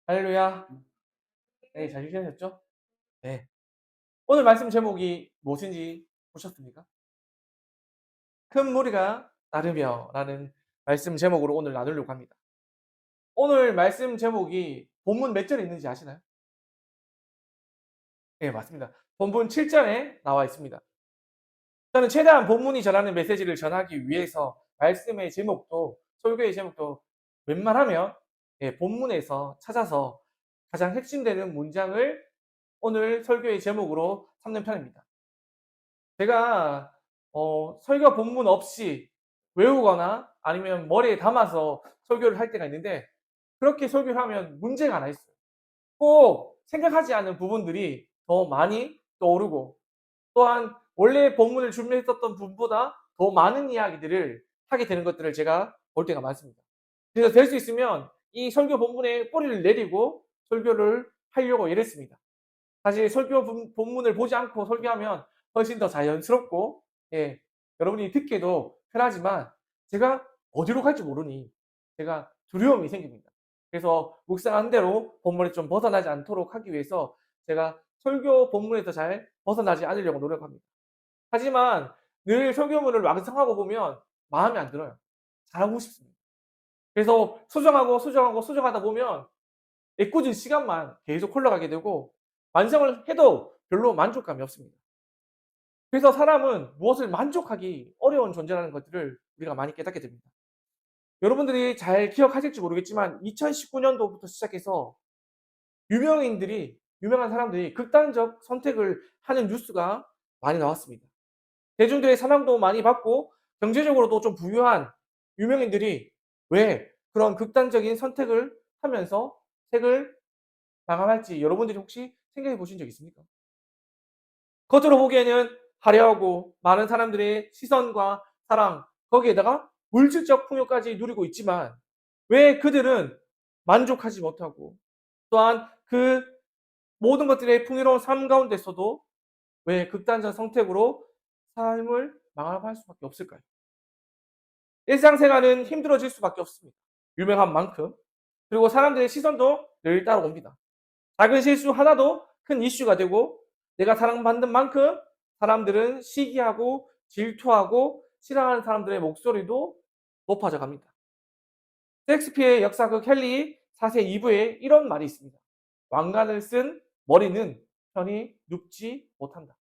할렐루야. 네, 잘 지내셨죠? 네. 오늘 말씀 제목이 무엇인지 보셨습니까? 큰 무리가 따르며 라는 말씀 제목으로 오늘 나누려고 합니다. 오늘 말씀 제목이 본문 몇 절에 있는지 아시나요? 네, 맞습니다. 본문 7절에 나와 있습니다. 저는 최대한 본문이 전하는 메시지를 전하기 위해서 말씀의 제목도 설교의 제목도 웬만하면 본문에서 찾아서 가장 핵심되는 문장을 오늘 설교의 제목으로 삼는 편입니다. 제가 설교 본문 없이 외우거나 아니면 머리에 담아서 설교를 할 때가 있는데 그렇게 설교를 하면 문제가 하나 있어요. 꼭 생각하지 않은 부분들이 더 많이 떠오르고 또한 원래 본문을 준비했었던 분보다 더 많은 이야기들을 하게 되는 것들을 제가 볼 때가 많습니다. 그래서 될 수 있으면 이 설교 본문에 뿌리를 내리고 설교를 하려고 애랬습니다. 사실 설교 본문을 보지 않고 설교하면 훨씬 더 자연스럽고 여러분이 듣기도 편하지만 제가 어디로 갈지 모르니 제가 두려움이 생깁니다. 그래서 묵상한 대로 본문에 좀 벗어나지 않도록 하기 위해서 제가 설교 본문에서 잘 벗어나지 않으려고 노력합니다. 하지만 늘 설교문을 완성하고 보면 마음에 안 들어요. 잘하고 싶습니다. 그래서 수정하다 보면 애꿎은 시간만 계속 흘러가게 되고 완성을 해도 별로 만족감이 없습니다. 그래서 사람은 무엇을 만족하기 어려운 존재라는 것들을 우리가 많이 깨닫게 됩니다. 여러분들이 잘 기억하실지 모르겠지만 2019년도부터 시작해서 유명한 사람들이 극단적 선택을 하는 뉴스가 많이 나왔습니다. 대중들의 사랑도 많이 받고 경제적으로도 좀 부유한 유명인들이 왜 그런 극단적인 선택을 하면서 색을 마감할지 여러분들이 혹시 생각해 보신 적 있습니까? 겉으로 보기에는 화려하고 많은 사람들의 시선과 사랑, 거기에다가 물질적 풍요까지 누리고 있지만 왜 그들은 만족하지 못하고 또한 그 모든 것들의 풍요로운 삶 가운데서도 왜 극단적 선택으로 삶을 마감할 수밖에 없을까요? 일상생활은 힘들어질 수밖에 없습니다. 유명한 만큼. 그리고 사람들의 시선도 늘 따라옵니다. 작은 실수 하나도 큰 이슈가 되고 내가 사랑받는 만큼 사람들은 시기하고 질투하고 싫어하는 사람들의 목소리도 높아져 갑니다. 셰익스피어의 역사극 헨리 4세 2부에 이런 말이 있습니다. 왕관을 쓴 머리는 편히 눕지 못한다.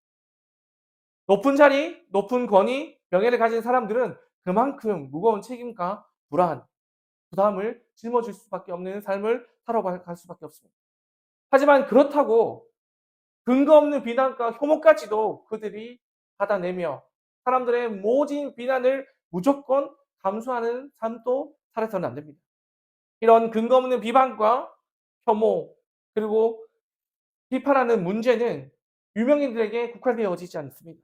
높은 자리, 높은 권위, 명예를 가진 사람들은 그만큼 무거운 책임과 불안, 부담을 짊어질 수밖에 없는 삶을 살아갈 수밖에 없습니다. 하지만 그렇다고 근거 없는 비난과 혐오까지도 그들이 받아내며 사람들의 모진 비난을 무조건 감수하는 삶도 살아서는 안 됩니다. 이런 근거 없는 비판과 혐오 그리고 비판하는 문제는 유명인들에게 국한되어지지 않습니다.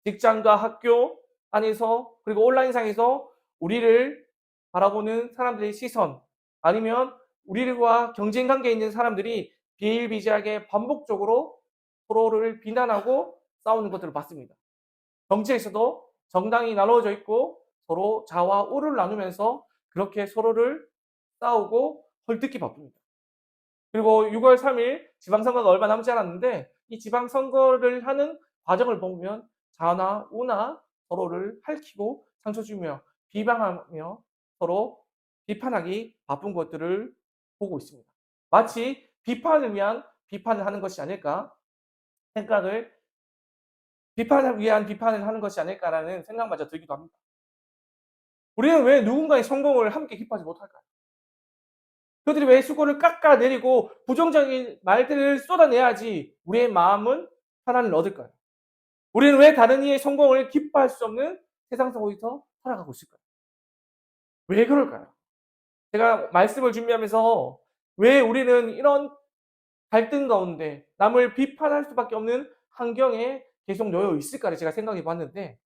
직장과 학교 안에서 그리고 온라인상에서 우리를 바라보는 사람들의 시선 아니면 우리와 경쟁 관계에 있는 사람들이 비일비재하게 반복적으로 서로를 비난하고 싸우는 것들을 봤습니다. 정치에서도 정당이 나누어져 있고 서로 좌와 우를 나누면서 그렇게 서로를 싸우고 헐뜯기 바쁩니다. 그리고 6월 3일 지방선거가 얼마 남지 않았는데 이 지방선거를 하는 과정을 보면 좌나 우나 서로를 핥히고 상처 주며 비방하며 서로 비판하기 바쁜 것들을 보고 있습니다. 마치 비판을 위한 비판을 하는 것이 아닐까 생각을 비판을 위한 비판을 하는 것이 아닐까라는 생각마저 들기도 합니다. 우리는 왜 누군가의 성공을 함께 기뻐하지 못할까요? 그들이 왜 수고를 깎아내리고 부정적인 말들을 쏟아내야지 우리의 마음은 편안을 얻을까요? 우리는 왜 다른 이의 성공을 기뻐할 수 없는 세상 속에서 살아가고 있을까요? 왜 그럴까요? 제가 말씀을 준비하면서 왜 우리는 이런 갈등 가운데 남을 비판할 수밖에 없는 환경에 계속 놓여 있을까를 제가 생각해 봤는데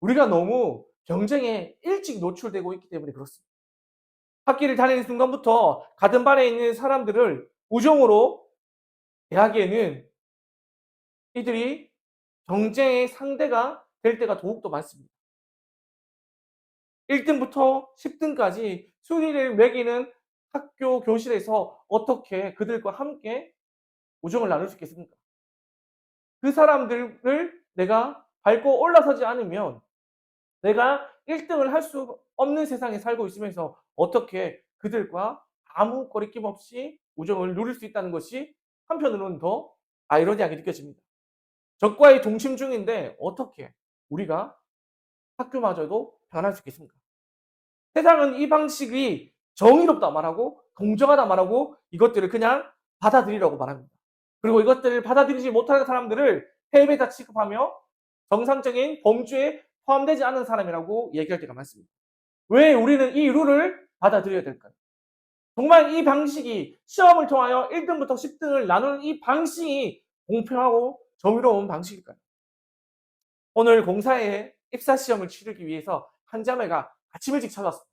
우리가 너무 경쟁에 일찍 노출되고 있기 때문에 그렇습니다. 학기를 다니는 순간부터 같은 반에 있는 사람들을 우정으로 대하기에는 이들이 경쟁의 상대가 될 때가 더욱더 많습니다. 1등부터 10등까지 순위를 매기는 학교 교실에서 어떻게 그들과 함께 우정을 나눌 수 있겠습니까? 그 사람들을 내가 밟고 올라서지 않으면 내가 1 등을 할 수 없는 세상에 살고 있으면서 어떻게 그들과 아무 거리낌 없이 우정을 누릴 수 있다는 것이 한편으로는 더 아이러니하게 느껴집니다. 적과의 동침 중인데 어떻게 우리가 학교마저도 변할 수 있겠습니까? 세상은 이 방식이 정의롭다 말하고 공정하다 말하고 이것들을 그냥 받아들이라고 말합니다. 그리고 이것들을 받아들이지 못하는 사람들을 패배자 취급하며 정상적인 범주에 포함되지 않은 사람이라고 얘기할 때가 많습니다. 왜 우리는 이 룰을 받아들여야 될까요? 정말 이 방식이 시험을 통하여 1등부터 10등을 나누는 이 방식이 공평하고 정의로운 방식일까요? 오늘 공사에 입사 시험을 치르기 위해서 한 자매가 아침 일찍 찾아왔습니다.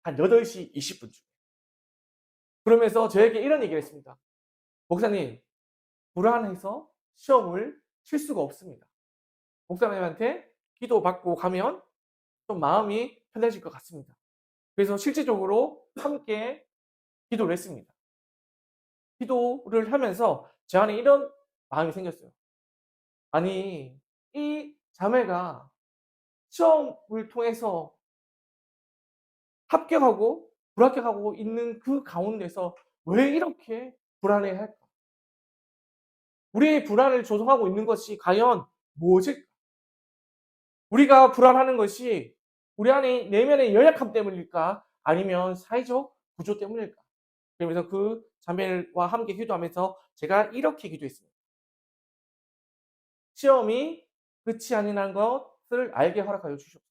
한 8시 20분쯤. 그러면서 저에게 이런 얘기를 했습니다. 목사님, 불안해서 시험을 칠 수가 없습니다. 목사님한테 기도받고 가면 좀 마음이 편해질 것 같습니다. 그래서 실질적으로 함께 기도를 했습니다. 기도를 하면서 제 안에 이런 마음이 생겼어요. 아니, 이 자매가 시험을 통해서 합격하고 불합격하고 있는 그 가운데서 왜 이렇게 불안해할까? 우리의 불안을 조성하고 있는 것이 과연 무엇일까? 우리가 불안하는 것이 우리 안에 내면의 연약함 때문일까? 아니면 사회적 구조 때문일까? 그러면서 그 자매와 함께 기도하면서 제가 이렇게 기도했습니다. 시험이 끝이 아니라는 것을 알게 허락하여 주시옵소서.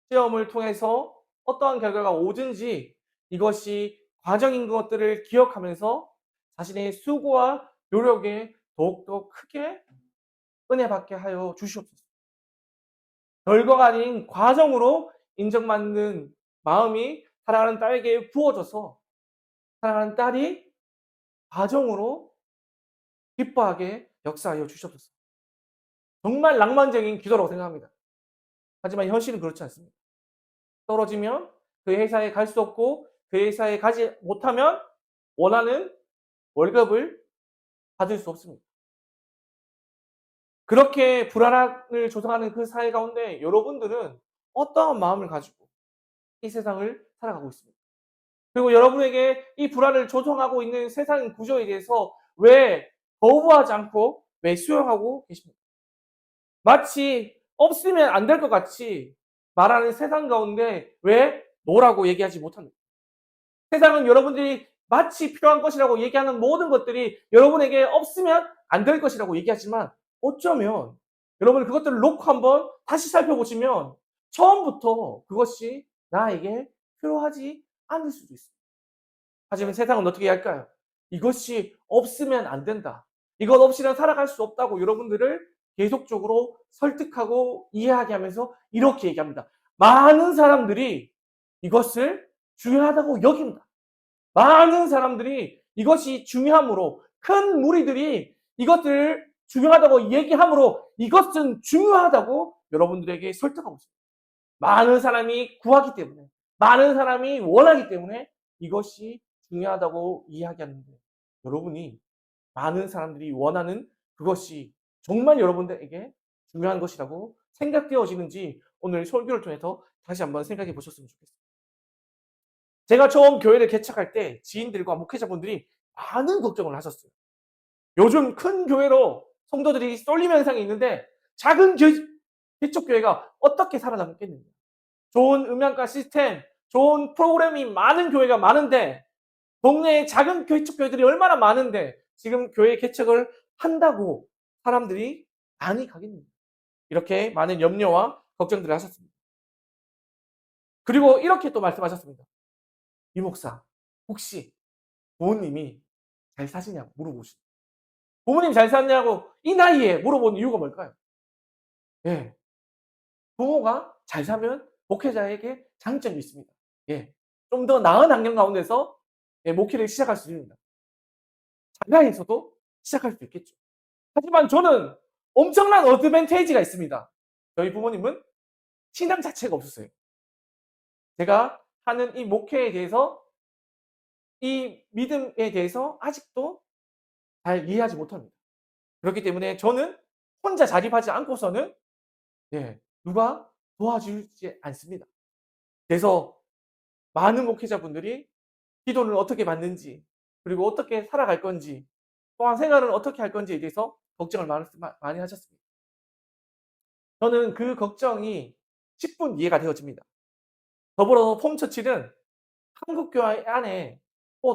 시험을 통해서 어떠한 결과가 오든지 이것이 과정인 것들을 기억하면서 자신의 수고와 노력에 더욱더 크게 은혜 받게 하여 주시옵소서. 결과가 아닌 과정으로 인정받는 마음이 사랑하는 딸에게 부어져서 사랑하는 딸이 과정으로 기뻐하게 역사하여 주시옵소서. 정말 낭만적인 기도라고 생각합니다. 하지만 현실은 그렇지 않습니다. 떨어지면 그 회사에 갈 수 없고 그 회사에 가지 못하면 원하는 월급을 받을 수 없습니다. 그렇게 불안함을 조성하는 그 사회 가운데 여러분들은 어떠한 마음을 가지고 이 세상을 살아가고 있습니다. 그리고 여러분에게 이 불안을 조성하고 있는 세상 구조에 대해서 왜 거부하지 않고 왜 수용하고 계십니까? 마치 없으면 안 될 것 같이 말하는 세상 가운데 왜 노라고 얘기하지 못합니까? 세상은 여러분들이 마치 필요한 것이라고 얘기하는 모든 것들이 여러분에게 없으면 안 될 것이라고 얘기하지만 어쩌면 여러분 그것들을 놓고 한번 다시 살펴보시면 처음부터 그것이 나에게 필요하지 않을 수도 있습니다. 하지만 세상은 어떻게 할까요? 이것이 없으면 안 된다. 이것 없이는 살아갈 수 없다고 여러분들을 계속적으로 설득하고 이해하게 하면서 이렇게 얘기합니다. 많은 사람들이 이것을 중요하다고 여깁니다. 많은 사람들이 이것이 중요함으로 큰 무리들이 이것들을 중요하다고 얘기함으로 이것은 중요하다고 여러분들에게 설득하고 있습니다. 많은 사람이 구하기 때문에 많은 사람이 원하기 때문에 이것이 중요하다고 이야기하는데 여러분이 많은 사람들이 원하는 그것이 정말 여러분들에게 중요한 것이라고 생각되어지는지 오늘 설교를 통해서 다시 한번 생각해 보셨으면 좋겠습니다. 제가 처음 교회를 개척할 때 지인들과 목회자분들이 많은 걱정을 하셨어요. 요즘 큰 교회로 성도들이 쏠림 현상이 있는데 작은 개척교회가 어떻게 살아남겠느냐. 좋은 음향과 시스템, 좋은 프로그램이 많은 교회가 많은데 동네에 작은 개척교회들이 얼마나 많은데 지금 교회 개척을 한다고 사람들이 많이 가겠느냐. 이렇게 많은 염려와 걱정들을 하셨습니다. 그리고 이렇게 또 말씀하셨습니다. 이 목사, 혹시 부모님이 잘 사시냐고 물어보시죠. 부모님 잘 사냐고 이 나이에 물어보는 이유가 뭘까요? 예. 부모가 잘 사면 목회자에게 장점이 있습니다. 예. 좀 더 나은 환경 가운데서 예, 목회를 시작할 수 있습니다. 자가에서도 시작할 수 있겠죠. 하지만 저는 엄청난 어드밴테이지가 있습니다. 저희 부모님은 신앙 자체가 없었어요. 제가 하는 이 목회에 대해서, 이 믿음에 대해서 아직도 잘 이해하지 못합니다. 그렇기 때문에 저는 혼자 자립하지 않고서는 누가 도와주지 않습니다. 그래서 많은 목회자분들이 기도를 어떻게 받는지, 그리고 어떻게 살아갈 건지, 또한 생활을 어떻게 할 건지에 대해서 걱정을 많이 하셨습니다. 저는 그 걱정이 10분 이해가 되어집니다. 더불어 폼처치는 한국교회 안에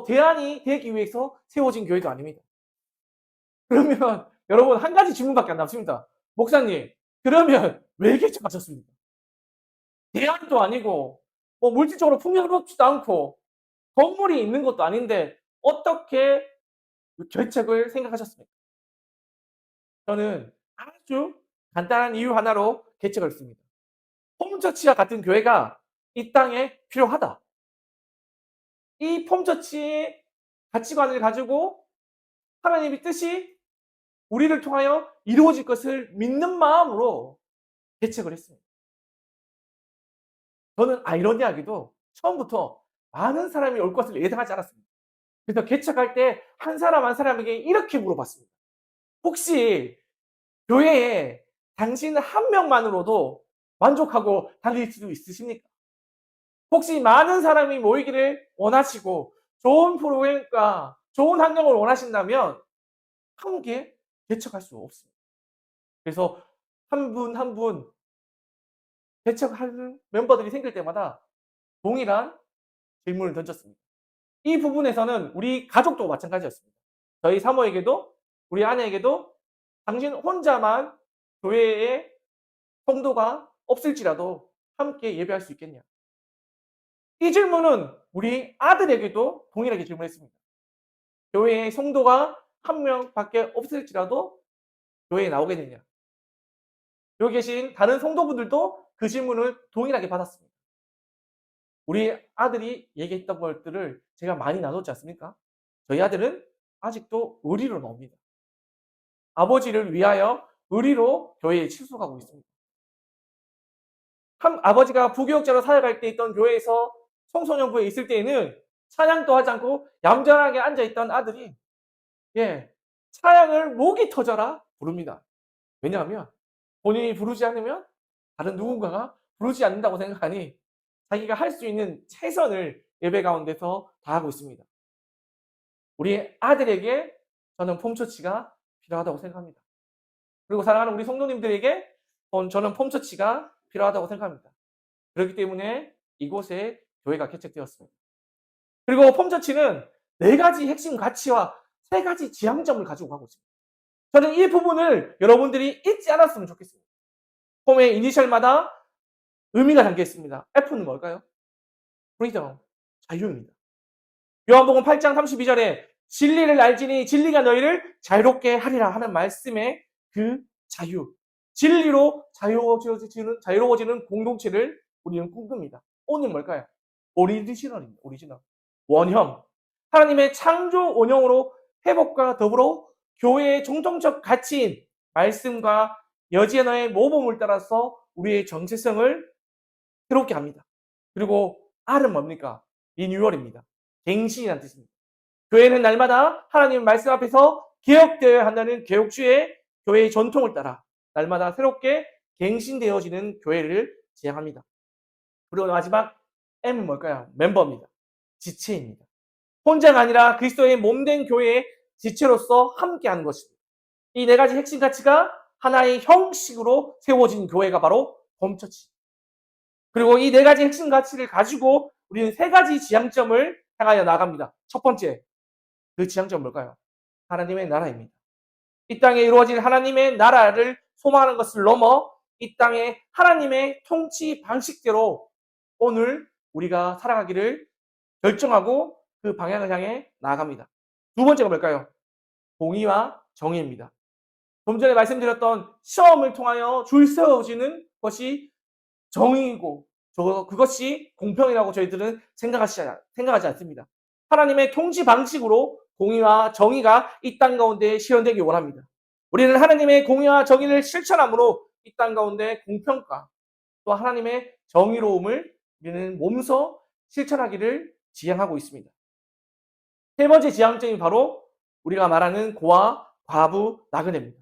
대안이 되기 위해서 세워진 교회도 아닙니다. 그러면 여러분 한 가지 질문밖에 안 남습니다. 목사님, 그러면 왜 개척하셨습니까? 대안도 아니고 물질적으로 풍요롭지도 않고 건물이 있는 것도 아닌데 어떻게 개척을 생각하셨습니까? 저는 아주 간단한 이유 하나로 개척을 했습니다. 폼처치와 같은 교회가 이 땅에 필요하다. 이 폼처치의 가치관을 가지고 하나님의 뜻이 우리를 통하여 이루어질 것을 믿는 마음으로 개척을 했습니다. 저는 아이러니하게도 처음부터 많은 사람이 올 것을 예상하지 않았습니다. 그래서 개척할 때 한 사람 한 사람에게 이렇게 물어봤습니다. 혹시 교회에 당신 한 명만으로도 만족하고 다닐 수 있으십니까? 혹시 많은 사람이 모이기를 원하시고 좋은 프로그램과 좋은 환경을 원하신다면 함께 개척할 수 없습니다. 그래서 한 분 한 분 개척하는 멤버들이 생길 때마다 동일한 질문을 던졌습니다. 이 부분에서는 우리 가족도 마찬가지였습니다. 저희 사모에게도 우리 아내에게도 당신 혼자만 교회에 성도가 없을지라도 함께 예배할 수 있겠냐? 이 질문은 우리 아들에게도 동일하게 질문했습니다. 교회에 성도가 한 명밖에 없을지라도 교회에 나오겠느냐? 여기 계신 다른 성도분들도 그 질문을 동일하게 받았습니다. 우리 아들이 얘기했던 것들을 제가 많이 나눴지 않습니까? 저희 아들은 아직도 의리로 나옵니다. 아버지를 위하여 의리로 교회에 출석하고 있습니다. 아버지가 부교육자로 사역할 때 있던 교회에서 청소년부에 있을 때에는 찬양도 하지 않고 얌전하게 앉아있던 아들이 찬양을 목이 터져라 부릅니다. 왜냐하면 본인이 부르지 않으면 다른 누군가가 부르지 않는다고 생각하니 자기가 할 수 있는 최선을 예배 가운데서 다하고 있습니다. 우리 아들에게 저는 폼처치가 필요하다고 생각합니다. 그리고 사랑하는 우리 성도님들에게 저는 폼처치가 필요하다고 생각합니다. 그렇기 때문에 이곳에 교회가 개척되었습니다. 그리고 폼처치는 4가지 핵심 가치와 3가지 지향점을 가지고 가고 있습니다. 저는 이 부분을 여러분들이 잊지 않았으면 좋겠습니다. 폼의 이니셜마다 의미가 담겨 있습니다. F는 뭘까요? freedom, 자유입니다. 요한복음 8장 32절에 진리를 알지니 진리가 너희를 자유롭게 하리라 하는 말씀의 그 자유, 진리로 자유로워지는 공동체를 우리는 꿈꿉니다. 오늘 뭘까요? 오리지널입니다. 오리지널. 원형. 하나님의 창조 원형으로 회복과 더불어 교회의 정통적 가치인 말씀과 여지 언어의 모범을 따라서 우리의 정체성을 새롭게 합니다. 그리고 R은 뭡니까? 리뉴얼입니다. 갱신이라는 뜻입니다. 교회는 날마다 하나님 말씀 앞에서 개혁되어야 한다는 개혁주의 교회의 전통을 따라 날마다 새롭게 갱신되어지는 교회를 지향합니다. 그리고 마지막 M은 뭘까요? 멤버입니다. 지체입니다. 혼자가 아니라 그리스도의 몸된 교회의 지체로서 함께하는 것입니다. 이 4가지 핵심 가치가 하나의 형식으로 세워진 교회가 바로 폼처치. 그리고 이 4가지 핵심 가치를 가지고 우리는 3가지 지향점을 향하여 나갑니다. 첫 번째, 그 지향점은 뭘까요? 하나님의 나라입니다. 이 땅에 이루어질 하나님의 나라를 소망하는 것을 넘어 이 땅에 하나님의 통치 방식대로 오늘 우리가 살아가기를 결정하고 그 방향을 향해 나아갑니다. 두 번째가 뭘까요? 공의와 정의입니다. 좀 전에 말씀드렸던 시험을 통하여 줄 세워지는 것이 정의이고 그것이 공평이라고 저희들은 생각하지 않습니다. 하나님의 통치 방식으로 공의와 정의가 이 땅 가운데 실현되기 원합니다. 우리는 하나님의 공의와 정의를 실천함으로 이 땅 가운데 공평과 또 하나님의 정의로움을 우리는 몸소 실천하기를 지향하고 있습니다. 세 번째 지향점이 바로 우리가 말하는 고아, 과부, 나그네입니다.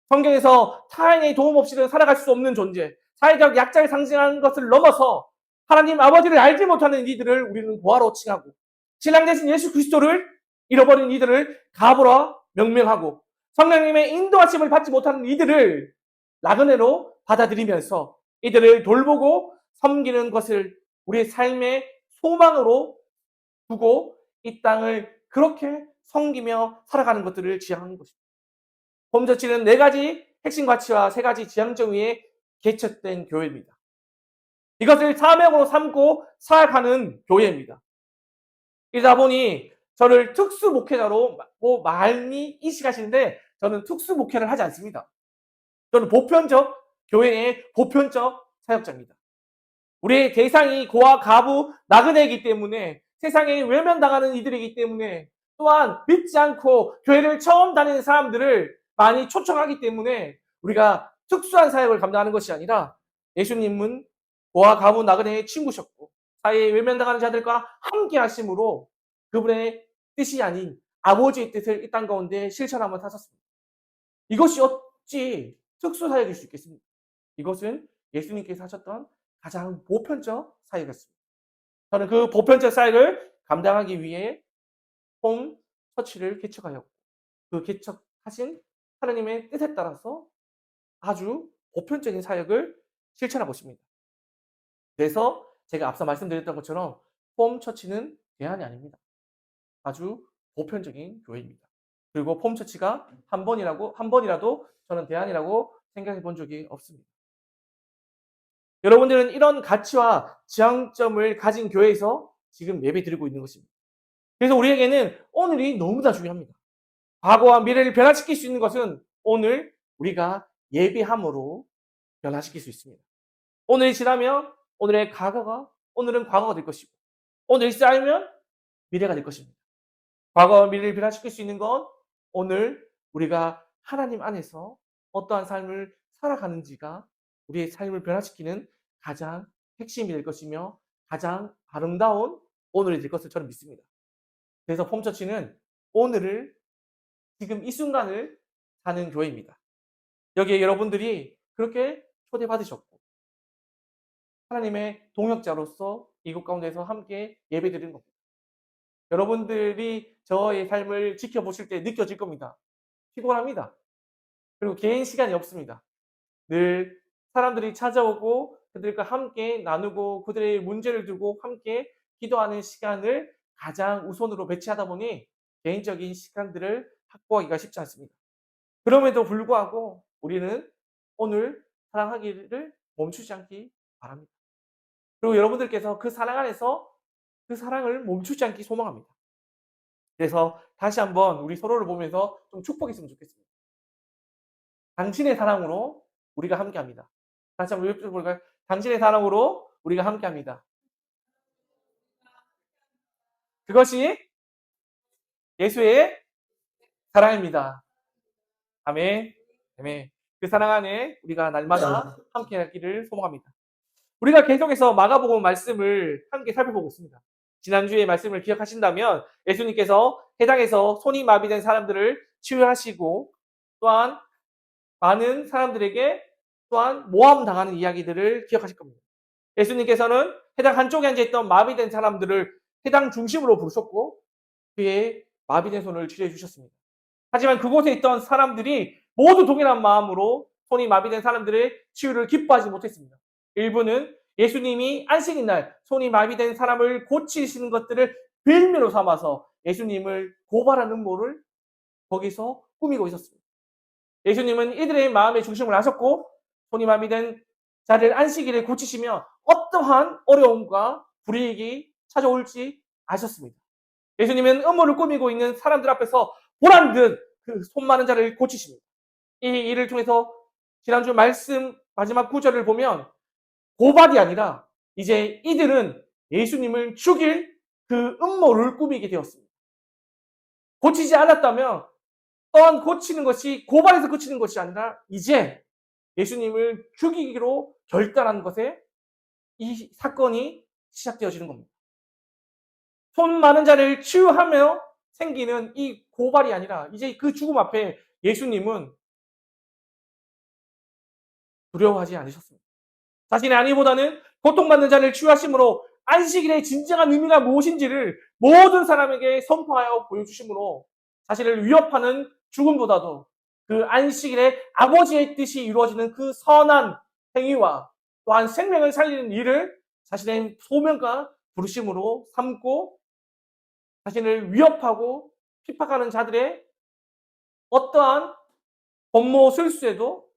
성경에서 타인의 도움 없이는 살아갈 수 없는 존재, 사회적 약자를 상징하는 것을 넘어서 하나님 아버지를 알지 못하는 이들을 우리는 고아로 칭하고, 신랑 대신 예수 그리스도를 잃어버린 이들을 가부라 명명하고, 성령님의 인도하심을 받지 못하는 이들을 나그네로 받아들이면서 이들을 돌보고 섬기는 것을 우리의 삶의 소망으로 두고 이 땅을 그렇게 섬기며 살아가는 것들을 지향하는 것입니다. 홈처치는 4가지 핵심 가치와 3가지 지향점 위에 개척된 교회입니다. 이것을 사명으로 삼고 살아가는 교회입니다. 이러다 보니 저를 특수 목회자로 많이 인식하시는데, 저는 특수 목회를 하지 않습니다. 저는 보편적 교회의 보편적 사역자입니다. 우리의 대상이 고아, 가부, 나그네이기 때문에, 세상에 외면당하는 이들이기 때문에, 또한 믿지 않고 교회를 처음 다니는 사람들을 많이 초청하기 때문에 우리가 특수한 사역을 감당하는 것이 아니라, 예수님은 고아, 가부, 나그네의 친구셨고 사회에 외면당하는 자들과 함께 하심으로 그분의 뜻이 아닌 아버지의 뜻을 이 땅 가운데 실천하며 사셨습니다. 이것이 어찌 특수사역일 수 있겠습니까? 이것은 예수님께서 하셨던 가장 보편적 사역이었습니다. 저는 그 보편적 사역을 감당하기 위해 홈 처치를 개척하였고, 그 개척하신 하나님의 뜻에 따라서 아주 보편적인 사역을 실천하고 있습니다. 그래서 제가 앞서 말씀드렸던 것처럼 홈 처치는 대안이 아닙니다. 아주 보편적인 교회입니다. 그리고 홈 처치가 한 번이라도 저는 대안이라고 생각해 본 적이 없습니다. 여러분들은 이런 가치와 지향점을 가진 교회에서 지금 예배 드리고 있는 것입니다. 그래서 우리에게는 오늘이 너무나 중요합니다. 과거와 미래를 변화시킬 수 있는 것은 오늘 우리가 예배함으로 변화시킬 수 있습니다. 오늘이 지나면 오늘은 과거가 될 것이고, 오늘이 쌓이면 미래가 될 것입니다. 과거와 미래를 변화시킬 수 있는 건 오늘 우리가 하나님 안에서 어떠한 삶을 살아가는지가 우리의 삶을 변화시키는 가장 핵심이 될 것이며 가장 아름다운 오늘이 될 것을 저는 믿습니다. 그래서 폼처치는 오늘을, 지금 이 순간을 사는 교회입니다. 여기에 여러분들이 그렇게 초대받으셨고 하나님의 동역자로서 이곳 가운데서 함께 예배드리는 겁니다. 여러분들이 저의 삶을 지켜보실 때 느껴질 겁니다. 피곤합니다. 그리고 개인 시간이 없습니다. 늘 사람들이 찾아오고 그들과 함께 나누고 그들의 문제를 두고 함께 기도하는 시간을 가장 우선으로 배치하다 보니 개인적인 시간들을 확보하기가 쉽지 않습니다. 그럼에도 불구하고 우리는 오늘 사랑하기를 멈추지 않기 바랍니다. 그리고 여러분들께서 그 사랑 안에서 그 사랑을 멈추지 않기 소망합니다. 그래서 다시 한번 우리 서로를 보면서 좀 축복했으면 좋겠습니다. 당신의 사랑으로 우리가 함께합니다. 다시 한번 볼까요? 당신의 사랑으로 우리가 함께합니다. 그것이 예수의 사랑입니다. 아멘. 아멘. 그 사랑 안에 우리가 날마다 함께하기를 소망합니다. 우리가 계속해서 마가복음 말씀을 함께 살펴보고 있습니다. 지난주에 말씀을 기억하신다면 예수님께서 해당에서 손이 마비된 사람들을 치유하시고 또한 많은 사람들에게 또한 모함당하는 이야기들을 기억하실 겁니다. 예수님께서는 해당 한쪽에 앉아있던 마비된 사람들을 해당 중심으로 부르셨고 그의 마비된 손을 치료해 주셨습니다. 하지만 그곳에 있던 사람들이 모두 동일한 마음으로 손이 마비된 사람들의 치유를 기뻐하지 못했습니다. 일부는 예수님이 안식일 날 손이 마비된 사람을 고치시는 것들을 빌미로 삼아서 예수님을 고발하는 음모를 거기서 꾸미고 있었습니다. 예수님은 이들의 마음의 중심을 아셨고 손이 마비된 자를 안식일에 고치시며 어떠한 어려움과 불이익이 찾아올지 아셨습니다. 예수님은 음모를 꾸미고 있는 사람들 앞에서 보란 듯 그 손 많은 자를 고치십니다. 이 일을 통해서 지난주 말씀 마지막 구절을 보면 고발이 아니라 이제 이들은 예수님을 죽일 그 음모를 꾸미게 되었습니다. 고치지 않았다면 또한 고치는 것이 고발해서 고치는 것이 아니라 이제 예수님을 죽이기로 결단한 것에 이 사건이 시작되어지는 겁니다. 손 많은 자를 치유하며 생기는 이 고발이 아니라 이제 그 죽음 앞에 예수님은 두려워하지 않으셨습니다. 자신의 아니보다는 고통받는 자를 치유하심으로 안식일의 진정한 의미가 무엇인지를 모든 사람에게 선포하여 보여주심으로 자신을 위협하는 죽음보다도 그 안식일에 아버지의 뜻이 이루어지는 그 선한 행위와 또한 생명을 살리는 일을 자신의 소명과 부르심으로 삼고 자신을 위협하고 핍박하는 자들의 어떠한 권모 술수에도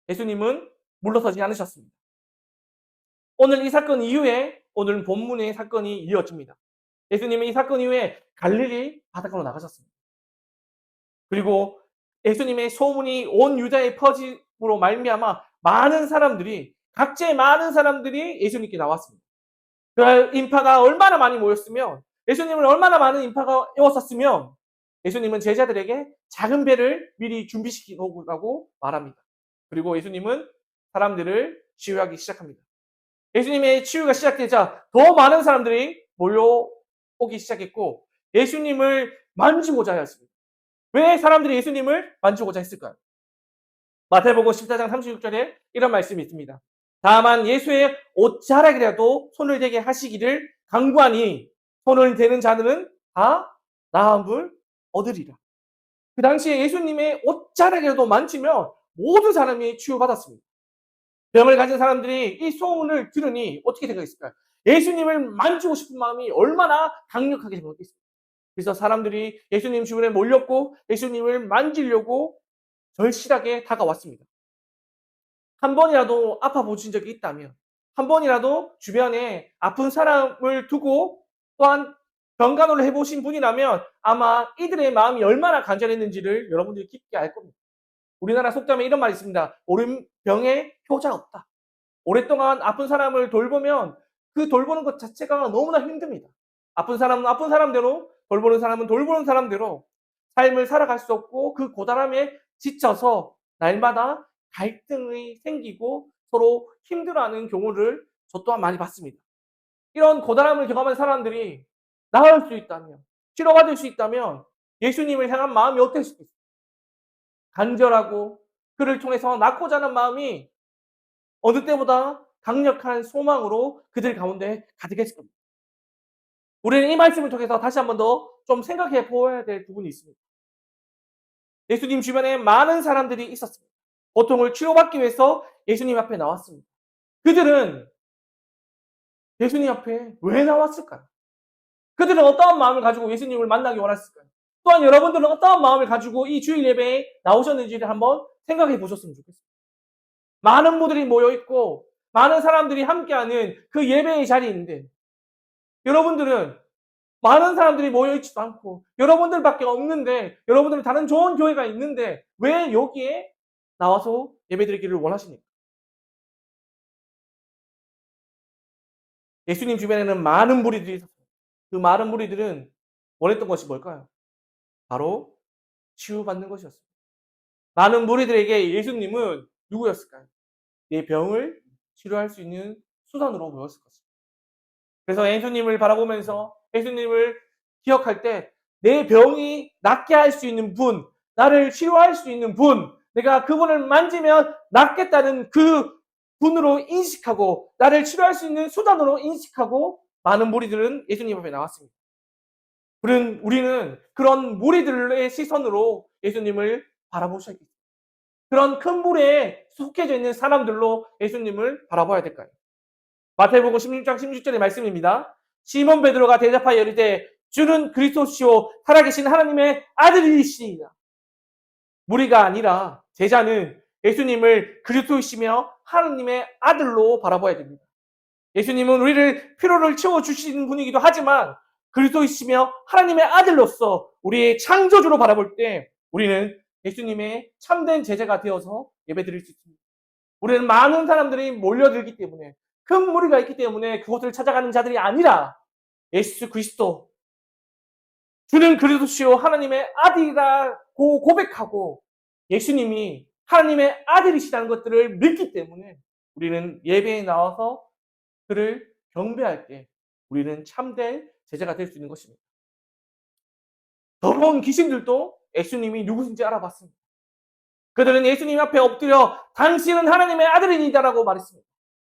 예수님은 물러서지 않으셨습니다. 오늘 이 사건 이후에 오늘 본문의 사건이 이어집니다. 예수님은 이 사건 이후에 갈릴리 바닷가로 나가셨습니다. 그리고 예수님의 소문이 온 유다에 퍼짐으로 말미암아 많은 사람들이 각지의 많은 사람들이 예수님께 나왔습니다. 그 인파가 얼마나 많이 모였으면 예수님을 얼마나 많은 인파가 에웠었으면 예수님은 제자들에게 작은 배를 미리 준비시키라고 말합니다. 그리고 예수님은 사람들을 치유하기 시작합니다. 예수님의 치유가 시작되자 더 많은 사람들이 몰려오기 시작했고 예수님을 만지고자 하였습니다. 왜 사람들이 예수님을 만지고자 했을까요? 마태복음 14장 36절에 이런 말씀이 있습니다. 다만 예수의 옷자락이라도 손을 대게 하시기를 간구하니 손을 대는 자들은 다 나음을 얻으리라. 그 당시에 예수님의 옷자락이라도 만지면 모든 사람이 치유받았습니다. 병을 가진 사람들이 이 소문을 들으니 어떻게 생각했을까요? 예수님을 만지고 싶은 마음이 얼마나 강력하게 생각했을까요? 그래서 사람들이 예수님 주변에 몰렸고 예수님을 만지려고 절실하게 다가왔습니다. 한 번이라도 아파 보신 적이 있다면, 한 번이라도 주변에 아픈 사람을 두고 또한 병간호를 해보신 분이라면 아마 이들의 마음이 얼마나 간절했는지를 여러분들이 깊게 알 겁니다. 우리나라 속담에 이런 말이 있습니다. 옳은 병에 효자가 없다. 오랫동안 아픈 사람을 돌보면 그 돌보는 것 자체가 너무나 힘듭니다. 아픈 사람은 아픈 사람대로, 돌보는 사람은 돌보는 사람대로 삶을 살아갈 수 없고 그 고단함에 지쳐서 날마다 갈등이 생기고 서로 힘들어하는 경우를 저 또한 많이 봤습니다. 이런 고단함을 경험한 사람들이 나을 수 있다면, 치료받을 수 있다면 예수님을 향한 마음이 어떨 수도 있습니다. 간절하고 그를 통해서 낫고자 하는 마음이 어느 때보다 강력한 소망으로 그들 가운데 가득했을 겁니다. 우리는 이 말씀을 통해서 다시 한 번 더 좀 생각해 보아야 될 부분이 있습니다. 예수님 주변에 많은 사람들이 있었습니다. 고통을 치료받기 위해서 예수님 앞에 나왔습니다. 그들은 예수님 앞에 왜 나왔을까요? 그들은 어떠한 마음을 가지고 예수님을 만나기 원했을까요? 또한 여러분들은 어떠한 마음을 가지고 이 주일 예배에 나오셨는지를 한번 생각해 보셨으면 좋겠습니다. 많은 분들이 모여있고 많은 사람들이 함께하는 그 예배의 자리인데 여러분들은 많은 사람들이 모여있지도 않고 여러분들밖에 없는데 여러분들은 다른 좋은 교회가 있는데 왜 여기에 나와서 예배드리기를 원하십니까? 예수님 주변에는 많은 무리들이 있었어요. 그 많은 무리들은 원했던 것이 뭘까요? 바로 치유받는 것이었습니다. 많은 무리들에게 예수님은 누구였을까요? 내 병을 치료할 수 있는 수단으로 보였을 것입니다. 그래서 예수님을 바라보면서 예수님을 기억할 때 내 병이 낫게 할 수 있는 분, 나를 치료할 수 있는 분, 내가 그분을 만지면 낫겠다는 그 분으로 인식하고 나를 치료할 수 있는 수단으로 인식하고 많은 무리들은 예수님 앞에 나왔습니다. 우리는 그런 무리들의 시선으로 예수님을 바라보셔야 됩니다. 그런 큰 무리에 속해져 있는 사람들로 예수님을 바라봐야 될까요? 마태복음 16장 16절의 말씀입니다. 시몬 베드로가 대답하여 이르되 주는 그리스도시요 살아계신 하나님의 아들이시니라. 무리가 아니라 제자는 예수님을 그리스도이시며 하나님의 아들로 바라봐야 됩니다. 예수님은 우리를 피로를 채워주시는 분이기도 하지만 그리스도이시며 하나님의 아들로서 우리의 창조주로 바라볼 때 우리는 예수님의 참된 제자가 되어서 예배드릴 수 있습니다. 우리는 많은 사람들이 몰려들기 때문에 큰 무리가 있기 때문에 그곳을 찾아가는 자들이 아니라 예수 그리스도 주는 그리스도시요 하나님의 아들이라고 고백하고 예수님이 하나님의 아들이시라는 것들을 믿기 때문에 우리는 예배에 나와서 그를 경배할 때 우리는 참된 제자가 될 수 있는 것입니다. 더러운 귀신들도 예수님이 누구신지 알아봤습니다. 그들은 예수님 앞에 엎드려 당신은 하나님의 아들이니다라고 말했습니다.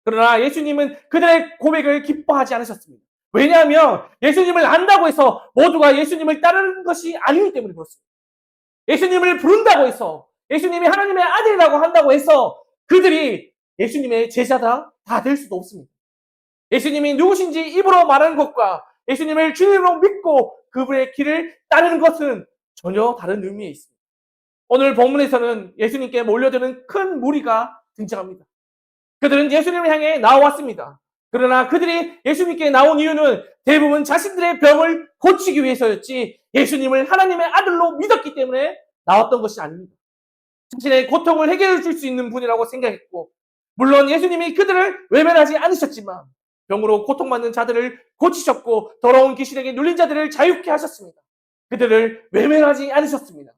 그러나 예수님은 그들의 고백을 기뻐하지 않으셨습니다. 왜냐하면 예수님을 안다고 해서 모두가 예수님을 따르는 것이 아니기 때문에 그렇습니다. 예수님을 부른다고 해서 예수님이 하나님의 아들이라고 한다고 해서 그들이 예수님의 제자다 다 될 수도 없습니다. 예수님이 누구신지 입으로 말하는 것과 예수님을 주님으로 믿고 그분의 길을 따르는 것은 전혀 다른 의미에 있습니다. 오늘 본문에서는 예수님께 몰려드는 큰 무리가 등장합니다. 그들은 예수님을 향해 나왔습니다. 그러나 그들이 예수님께 나온 이유는 대부분 자신들의 병을 고치기 위해서였지 예수님을 하나님의 아들로 믿었기 때문에 나왔던 것이 아닙니다. 자신의 고통을 해결해 줄 수 있는 분이라고 생각했고, 물론 예수님이 그들을 외면하지 않으셨지만 병으로 고통받는 자들을 고치셨고 더러운 귀신에게 눌린 자들을 자유케 하셨습니다. 그들을 외면하지 않으셨습니다.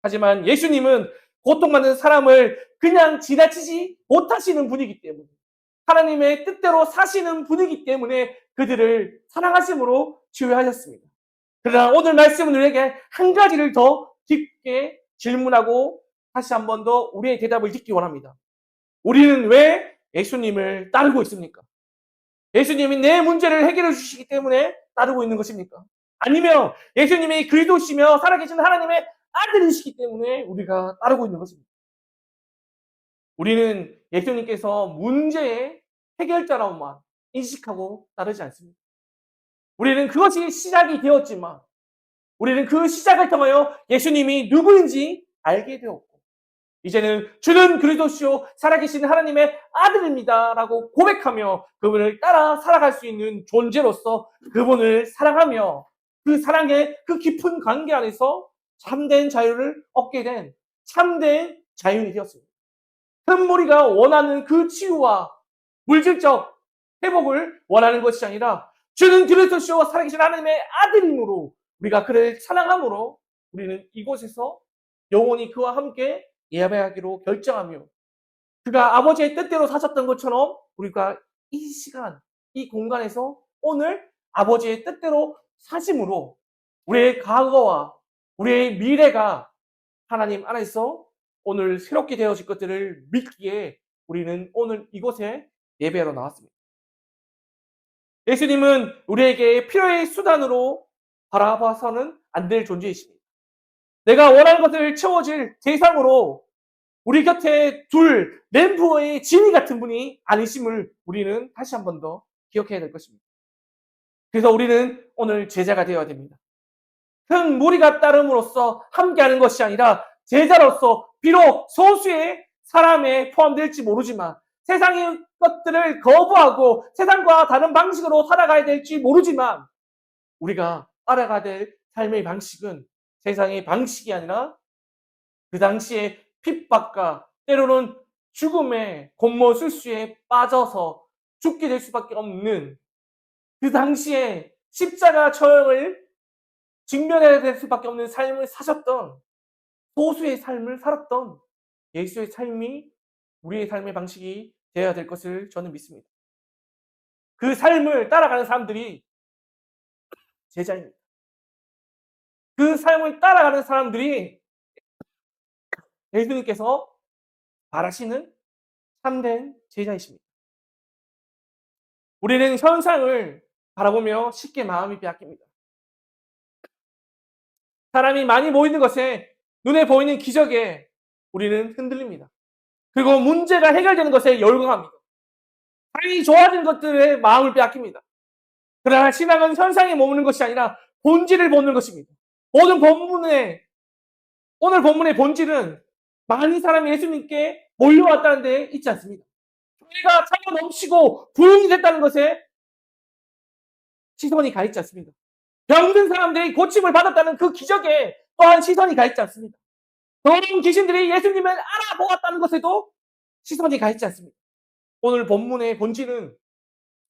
하지만 예수님은 고통받는 사람을 그냥 지나치지 못하시는 분이기 때문에, 하나님의 뜻대로 사시는 분이기 때문에 그들을 사랑하심으로 치유하셨습니다. 그러나 오늘 말씀은 우리에게 한 가지를 더 깊게 질문하고 다시 한 번 더 우리의 대답을 듣기 원합니다. 우리는 왜 예수님을 따르고 있습니까? 예수님이 내 문제를 해결해 주시기 때문에 따르고 있는 것입니까? 아니면 예수님이 그리스도시며 살아계신 하나님의 아들이시기 때문에 우리가 따르고 있는 것입니다. 우리는 예수님께서 문제의 해결자라고만 인식하고 따르지 않습니다. 우리는 그것이 시작이 되었지만 우리는 그 시작을 통하여 예수님이 누구인지 알게 되었고, 이제는 주는 그리스도시요 살아계신 하나님의 아들입니다라고 고백하며 그분을 따라 살아갈 수 있는 존재로서 그분을 사랑하며 그 사랑의 그 깊은 관계 안에서 참된 자유를 얻게 된 참된 자유인이 되었습니다. 큰 무리가 원하는 그 치유와 물질적 회복을 원하는 것이 아니라 주는 그리스도시요 살아계신 하나님의 아들이므로 우리가 그를 사랑함으로 우리는 이곳에서 영원히 그와 함께 예배하기로 결정하며 그가 아버지의 뜻대로 사셨던 것처럼 우리가 이 시간, 이 공간에서 오늘 아버지의 뜻대로 사심으로 우리의 과거와 우리의 미래가 하나님 안에서 오늘 새롭게 되어질 것들을 믿기에 우리는 오늘 이곳에 예배하러 나왔습니다. 예수님은 우리에게 필요의 수단으로 바라봐서는 안 될 존재이십니다. 내가 원하는 것을 채워질 대상으로 우리 곁에 둘 램프의 진이 같은 분이 아니심을 우리는 다시 한 번 더 기억해야 될 것입니다. 그래서 우리는 오늘 제자가 되어야 됩니다. 큰 무리가 따름으로써 함께하는 것이 아니라 제자로서 비록 소수의 사람에 포함될지 모르지만 세상의 것들을 거부하고 세상과 다른 방식으로 살아가야 될지 모르지만 우리가 따라가야 될 삶의 방식은 세상의 방식이 아니라 그 당시에 핍박과 때로는 죽음의 곤모술수에 빠져서 죽게 될 수밖에 없는 그 당시에 십자가 처형을 직면해야 될 수밖에 없는 삶을 사셨던 소수의 삶을 살았던 예수의 삶이 우리의 삶의 방식이 되어야 될 것을 저는 믿습니다. 그 삶을 따라가는 사람들이 제자입니다. 그 삶을 따라가는 사람들이 예수님께서 바라시는 참된 제자이십니다. 우리는 현상을 바라보며 쉽게 마음이 빼앗깁니다. 사람이 많이 모이는 것에 눈에 보이는 기적에 우리는 흔들립니다. 그리고 문제가 해결되는 것에 열광합니다. 삶이 좋아진 것들에 마음을 빼앗깁니다. 그러나 신앙은 현상에 머무는 것이 아니라 본질을 보는 것입니다. 오늘 본문의 본질은 많은 사람이 예수님께 몰려왔다는 데 있지 않습니다. 교회가 차고 넘치고 부흥이 됐다는 것에 시선이 가 있지 않습니다. 병든 사람들이 고침을 받았다는 그 기적에 또한 시선이 가 있지 않습니다. 더러운 귀신들이 예수님을 알아보았다는 것에도 시선이 가 있지 않습니다. 오늘 본문의 본질은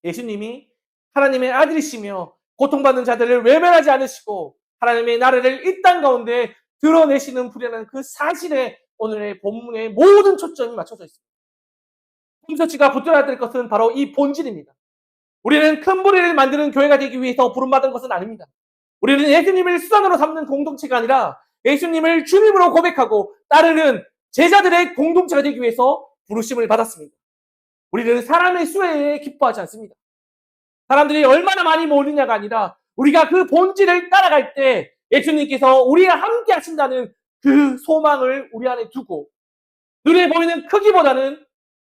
예수님이 하나님의 아들이시며 고통받는 자들을 외면하지 않으시고 하나님의 나라를 이 땅 가운데 드러내시는 분이라는 그 사실에 오늘의 본문의 모든 초점이 맞춰져 있습니다. 홈서치가 붙들어야 될 것은 바로 이 본질입니다. 우리는 큰 무리를 만드는 교회가 되기 위해서 부름받은 것은 아닙니다. 우리는 예수님을 수단으로 삼는 공동체가 아니라 예수님을 주님으로 고백하고 따르는 제자들의 공동체가 되기 위해서 부르심을 받았습니다. 우리는 사람의 수에 기뻐하지 않습니다. 사람들이 얼마나 많이 모이느냐가 아니라 우리가 그 본질을 따라갈 때 예수님께서 우리와 함께 하신다는 그 소망을 우리 안에 두고 눈에 보이는 크기보다는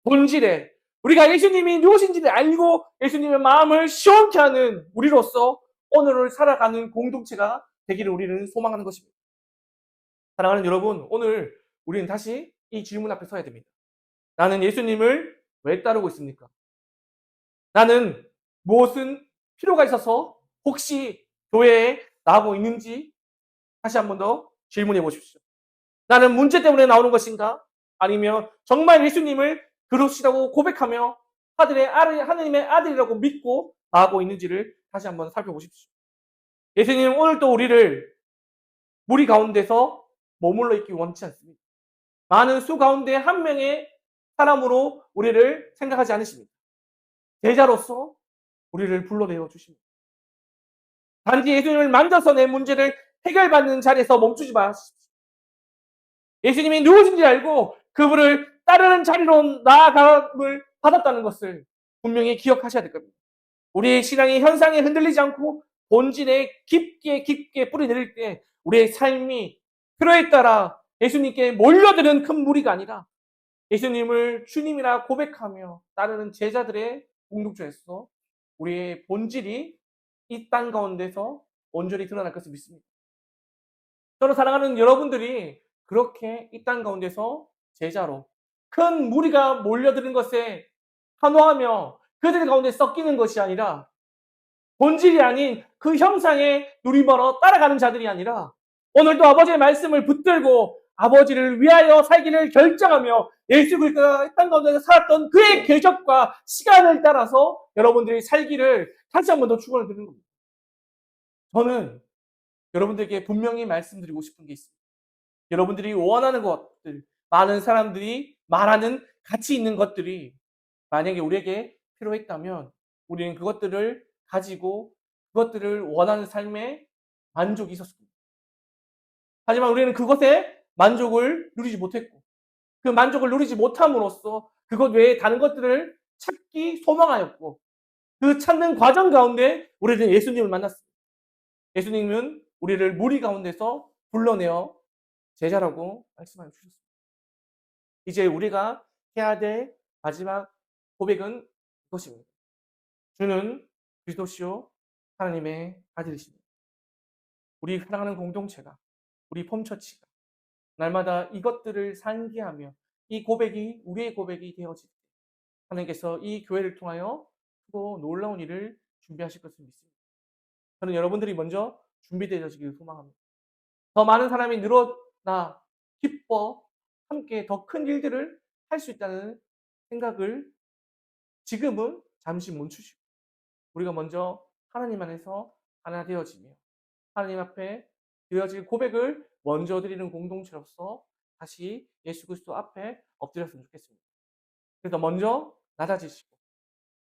본질에 우리가 예수님이 누구신지를 알고 예수님의 마음을 시원케 하는 우리로서 오늘을 살아가는 공동체가 되기를 우리는 소망하는 것입니다. 사랑하는 여러분, 오늘 우리는 다시 이 질문 앞에 서야 됩니다. 나는 예수님을 왜 따르고 있습니까? 나는 무엇은 필요가 있어서 혹시 교회에 나오고 있는지 다시 한 번 더 질문해 보십시오. 나는 문제 때문에 나오는 것인가? 아니면 정말 예수님을 그러시다고 고백하며 하나님의 아들이라고 믿고 나오고 있는지를 다시 한번 살펴보십시오. 예수님은 오늘도 우리를 무리 가운데서 머물러 있기 원치 않습니다. 많은 수 가운데 한 명의 사람으로 우리를 생각하지 않으십니다. 제자로서 우리를 불러내어 주십니다. 단지 예수님을 만져서 내 문제를 해결받는 자리에서 멈추지 마십시오. 예수님이 누구신지 알고 그분을 따르는 자리로 나아감을 받았다는 것을 분명히 기억하셔야 될 겁니다. 우리의 신앙이 현상에 흔들리지 않고 본질에 깊게 뿌리 내릴 때 우리의 삶이 필요에 따라 예수님께 몰려드는 큰 무리가 아니라 예수님을 주님이라 고백하며 따르는 제자들의 공동체에서 우리의 본질이 이 땅 가운데서 온전히 드러날 것을 믿습니다. 저는 사랑하는 여러분들이 그렇게 이 땅 가운데서 제자로 큰 무리가 몰려드는 것에 환호하며 그들 가운데 섞이는 것이 아니라 본질이 아닌 그 형상에 누리멀어 따라가는 자들이 아니라 오늘도 아버지의 말씀을 붙들고 아버지를 위하여 살기를 결정하며 예수 그리스도가 이 땅 가운데서 살았던 그의 궤적과 시간을 따라서 여러분들이 살기를 다시 한 번 더 축원을 드리는 겁니다. 저는 여러분들에게 분명히 말씀드리고 싶은 게 있습니다. 여러분들이 원하는 것들, 많은 사람들이 말하는 가치 있는 것들이 만약에 우리에게 필요했다면 우리는 그것들을 가지고 그것들을 원하는 삶에 만족이 있었습니다. 하지만 우리는 그것에 만족을 누리지 못했고 그 만족을 누리지 못함으로써 그것 외에 다른 것들을 찾기 소망하였고 그 찾는 과정 가운데 우리는 예수님을 만났습니다. 예수님은 우리를 무리 가운데서 불러내어 제자라고 말씀해 주셨습니다. 이제 우리가 해야 될 마지막 고백은 이것입니다. 주는 그리스도시요 하나님의 아들이십니다. 우리 사랑하는 공동체가 우리 폼처치가 날마다 이것들을 상기하며 이 고백이 우리의 고백이 되어질 때 하나님께서 이 교회를 통하여 크고 놀라운 일을 준비하실 것을 믿습니다. 저는 여러분들이 먼저 준비되어지기를 소망합니다. 더 많은 사람이 늘어나 기뻐 함께 더 큰 일들을 할 수 있다는 생각을 지금은 잠시 멈추시고 우리가 먼저 하나님 안에서 하나 되어지며 하나님 앞에 드려질 고백을 먼저 드리는 공동체로서 다시 예수 그리스도 앞에 엎드렸으면 좋겠습니다. 그래서 먼저 낮아지시고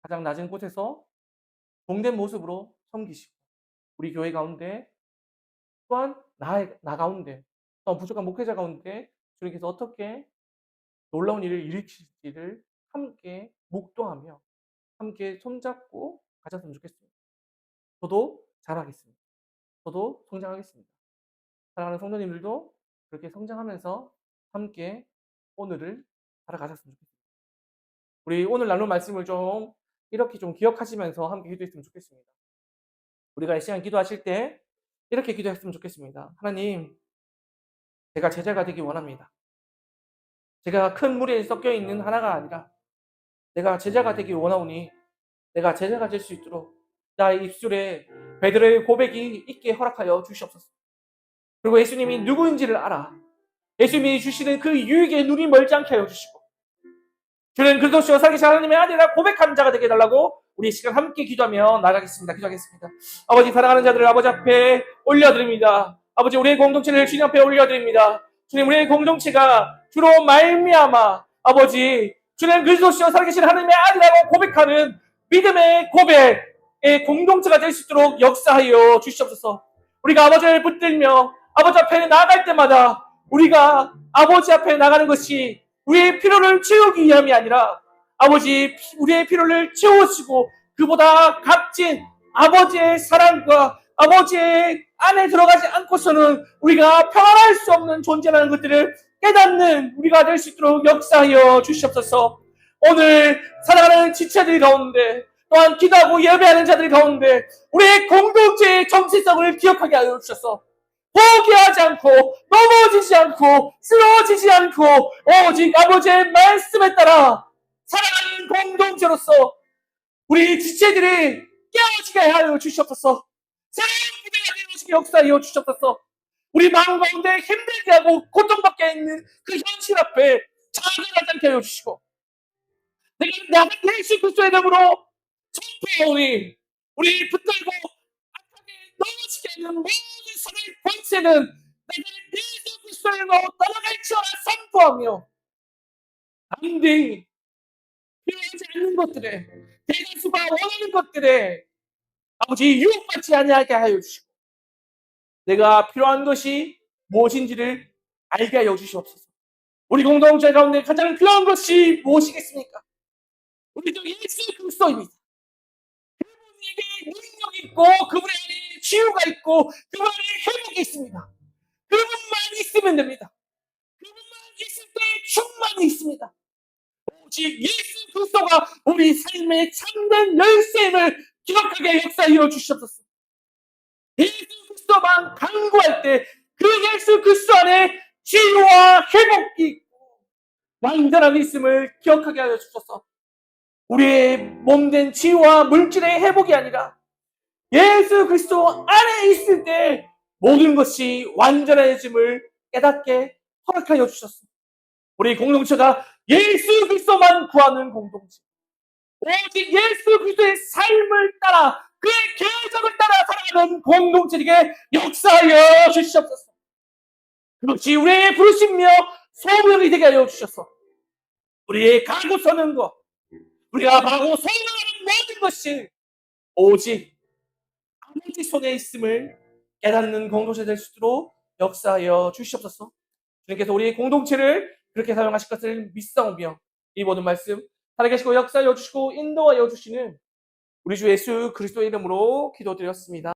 가장 낮은 곳에서 동된 모습으로 섬기시고 우리 교회 가운데 또한 나 가운데 또 부족한 목회자 가운데 주님께서 어떻게 놀라운 일을 일으키실지를 함께 묵도하며 함께 손잡고 가졌으면 좋겠습니다. 저도 잘하겠습니다. 저도 성장하겠습니다. 사랑하는 성도님들도 그렇게 성장하면서 함께 오늘을 살아가셨으면 좋겠습니다. 우리 오늘 나눈 말씀을 좀 이렇게 좀 기억하시면서 함께 기도했으면 좋겠습니다. 우리가 이 시간 기도하실 때 이렇게 기도했으면 좋겠습니다. 하나님, 제가 제자가 되기 원합니다. 제가 큰 무리에 섞여 있는 하나가 아니라 내가 제자가 되기 원하오니 내가 제자가 될 수 있도록 나의 입술에 베드로의 고백이 있게 허락하여 주시옵소서. 그리고 예수님이 누구인지를 알아 예수님이 주시는 그 유익에 눈이 멀지 않게 하여 주시고 주는 그리스도시요 살아계신 하나님의 아들이라 고백하는 자가 되게 해달라고 우리 시간 함께 기도하며 나가겠습니다. 기도하겠습니다. 아버지 사랑하는 자들을 아버지 앞에 올려드립니다. 아버지 우리의 공동체를 주님 앞에 올려드립니다. 주님 우리의 공동체가 주로 말미암아 아버지 주는 그리스도시요 살아계신 하나님의 아들이라고 고백하는 믿음의 고백의 공동체가 될 수 있도록 역사하여 주시옵소서. 우리가 아버지를 붙들며 아버지 앞에 나아갈 때마다 우리가 아버지 앞에 나가는 것이 우리의 필요를 채우기 위함이 아니라 아버지 우리의 필요를 채우시고 그보다 값진 아버지의 사랑과 아버지의 안에 들어가지 않고서는 우리가 평안할 수 없는 존재라는 것들을 깨닫는 우리가 될 수 있도록 역사하여 주시옵소서. 오늘 살아가는 지체들 가운데 또한 기도하고 예배하는 자들 가운데 우리의 공동체의 정체성을 기억하게 하여 주셔서 포기하지 않고 넘어지지 않고 쓰러지지 않고 오직 아버지의 말씀에 따라 살아가는 공동체로서 우리 지체들이 깨어지게 하여 주시옵소서. 새로운 기대가 되어지게 역사하여 주시옵소서. 우리 마음 가운데 힘들게 하고 고통받게 있는 그 현실 앞에 좌절하지 않게 하여 주시고 내가 예수 그리스도의 이름으로 선포하오니 우리 붙들고 악하게 넘어지게 하는 모든 손의 권세는 내가 예수 그리스도의 이름으로 떠나갈지어라 선포하며 남들이 필요하지 않는 것들에 대다수가 원하는 것들에 아버지 유혹받지 아니하게 하여 주시고 내가 필요한 것이 무엇인지를 알게 하여 주시옵소서. 우리 공동체 가운데 가장 필요한 것이 무엇이겠습니까? 우리도 예수 그리스도입니다. 그분에게 능력이 있고 그분 안에 치유가 있고 그분 안에 회복이 있습니다. 그분만 있으면 됩니다. 그분만 있을 때 충만이 있습니다. 오직 예수 그리스도가 우리 삶의 참된 열쇠임을 기억하게 역사하여 주시옵소서. 예수 그리스도만 강구할 때 그 예수 그리스도 안에 치유와 회복이 있고 완전함이 있음을 기억하게 하여 주셔서 우리의 몸된 치유와 물질의 회복이 아니라 예수 그리스도 안에 있을 때 모든 것이 완전해짐을 깨닫게 허락하여 주셨습니다. 우리 공동체가 예수 그리스도만 구하는 공동체, 오직 예수 그리스도의 삶을 따라 그의 계적을 따라 살아가는 공동체에게 역사하여 주시옵소서. 그것이 우리의 부르심이며 소명이 되게 하여 주셔서 우리의 가고 서는 것, 우리가 바라고 소망하는 모든 것이 오직 아버지 손에 있음을 깨닫는 공동체 될 수 있도록 역사하여 주시옵소서. 주님께서 우리 공동체를 그렇게 사용하실 것을 믿사오며 이 모든 말씀 살아계시고 역사하여 주시고 인도하여 주시는 우리 주 예수 그리스도의 이름으로 기도드렸습니다.